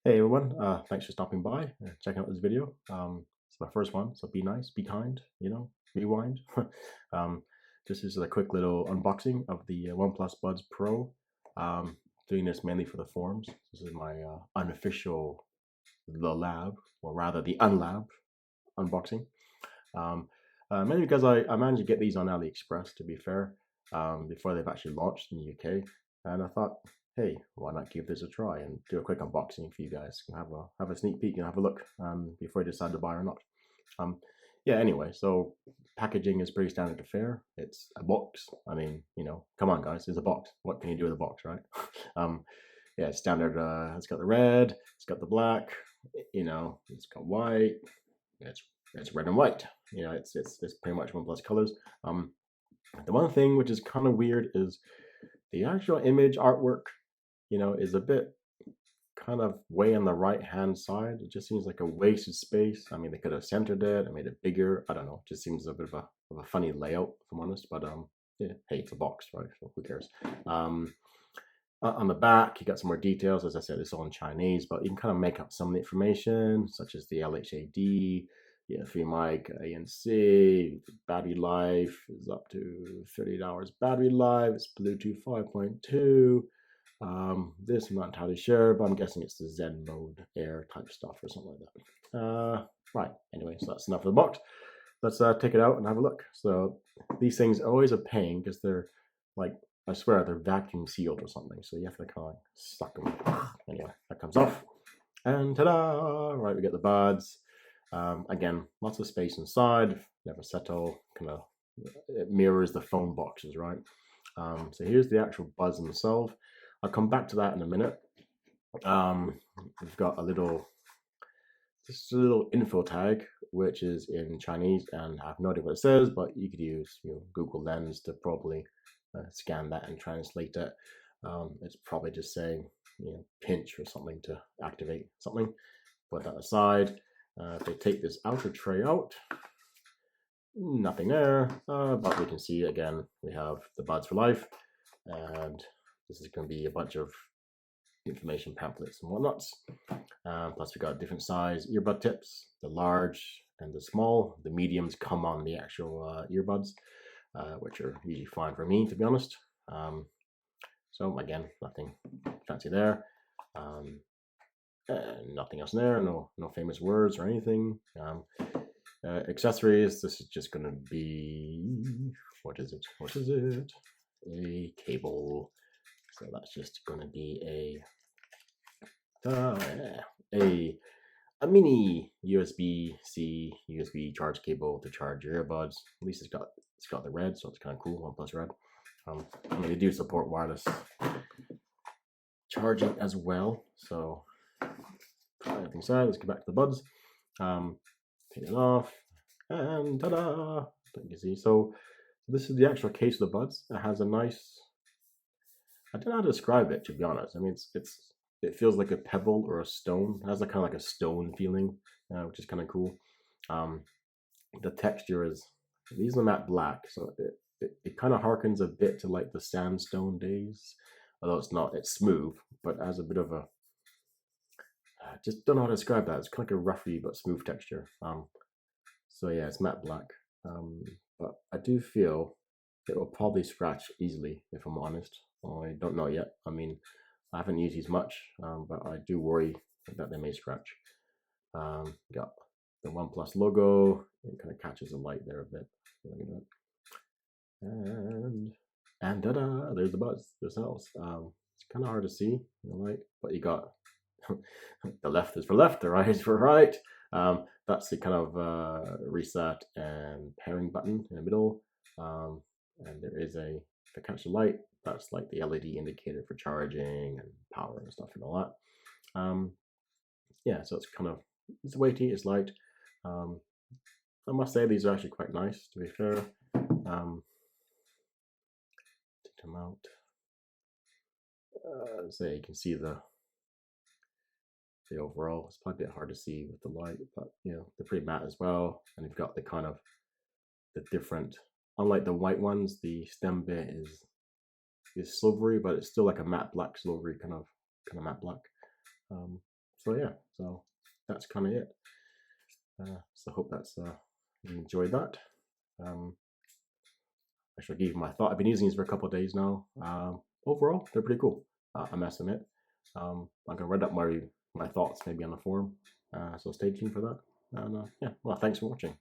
Hey everyone, thanks for stopping by, checking out this video. It's my first one, so be nice, be kind, rewind. um, this is a quick little unboxing of the OnePlus Buds Pro. Um, Doing this mainly for the forums. This is my unofficial, the lab, or rather the unlab unboxing. Um, Mainly because I managed to get these on AliExpress, to be fair, before they've actually launched in the UK. And I thought, hey, why not give this a try and do a quick unboxing for you guys? Have a sneak peek and have a look before you decide to buy or not. Um, yeah, anyway, so packaging is pretty standard fare. It's a box. I mean, come on, guys, it's a box. What can you do with a box, right? um, yeah, it's standard. It's got the red, it's got the black, it's got white, it's it's red and white. It's pretty much OnePlus colors. Um, the one thing which is kind of weird is the actual image artwork. Is a bit kind of way on the right hand side. It just seems like a wasted space. I mean, they could have centered it and made it bigger. I don't know. It just seems a bit of a funny layout, if I'm honest. But yeah, hey, it's a box, right? So who cares? Um, on the back, you got some more details. As I said, it's all in Chinese, but you can kind of make up some of the information, such as the LHAD, 3 mic ANC, battery life is up to 38 hours battery life. It's Bluetooth 5.2. This I'm not entirely sure, but I'm guessing it's the Zen mode air type stuff or something like that. Right. Anyway, so that's enough of the box. Let's take it out and have a look. So these things are always a pain because they're like, I swear they're vacuum sealed or something. So you have to kind of suck them. Anyway, that comes off. And ta-da! Right, we get the buds. Again, lots of space inside. Never settle. Kind of, it mirrors the phone boxes, right? So here's the actual buds themselves. I'll come back to that in a minute. We've got just a little info tag, which is in Chinese, and I have no idea what it says, but you could use Google Lens to probably scan that and translate it. It's probably just saying pinch or something to activate something. Put that aside. If they take this outer tray out, nothing there, but we can see again we have the buds for life, and this is going to be a bunch of information pamphlets and whatnots. Plus we got different size earbud tips, the large and the small. The mediums come on the actual earbuds, which are usually fine for me, to be honest. So again, nothing fancy there. Nothing else there. No famous words or anything. Accessories. This is just going to be, what is it? A cable. So that's just going to be a mini USB-C USB charge cable to charge your earbuds. At least it's got the red, so it's kind of cool. OnePlus Red. I mean, they do support wireless charging as well. So everything aside, let's get back to the buds. Take it off, and ta-da! You can see. So this is the actual case of the buds. It has a nice. I don't know how to describe it, to be honest. I mean, it feels like a pebble or a stone. It has kind of like a stone feeling, which is kind of cool. The texture is, these are matte black, so it kind of harkens a bit to like the sandstone days, although it's not. It's smooth, but it has a bit of a. I just don't know how to describe that. It's kind of like a roughy but smooth texture. So yeah, it's matte black. But I do feel it will probably scratch easily, if I'm honest. I don't know yet. I mean, I haven't used these much, but I do worry that they may scratch. Got the OnePlus logo. It kind of catches the light there a bit. Look at that. And ta-da! There's the buds themselves. It's kind of hard to see in the light, but you got the left is for left, the right is for right. That's the kind of reset and pairing button in the middle. And there is to catch the light, that's like the LED indicator for charging and power and stuff and all that. Yeah, so it's weighty, it's light. I must say these are actually quite nice, to be fair. Take them out. So you can see the overall. It's probably a bit hard to see with the light, but they're pretty matte as well. And you've got the kind of the different, unlike the white ones, the stem bit is silvery, but it's still like a matte black silvery kind of matte black. So yeah, so that's kind of it. So I hope that's you enjoyed that. Actually, I gave my thought. I've been using these for a couple of days now. Overall, they're pretty cool. I must admit. I'm gonna write up my thoughts maybe on the forum. So stay tuned for that. And yeah, well, thanks for watching.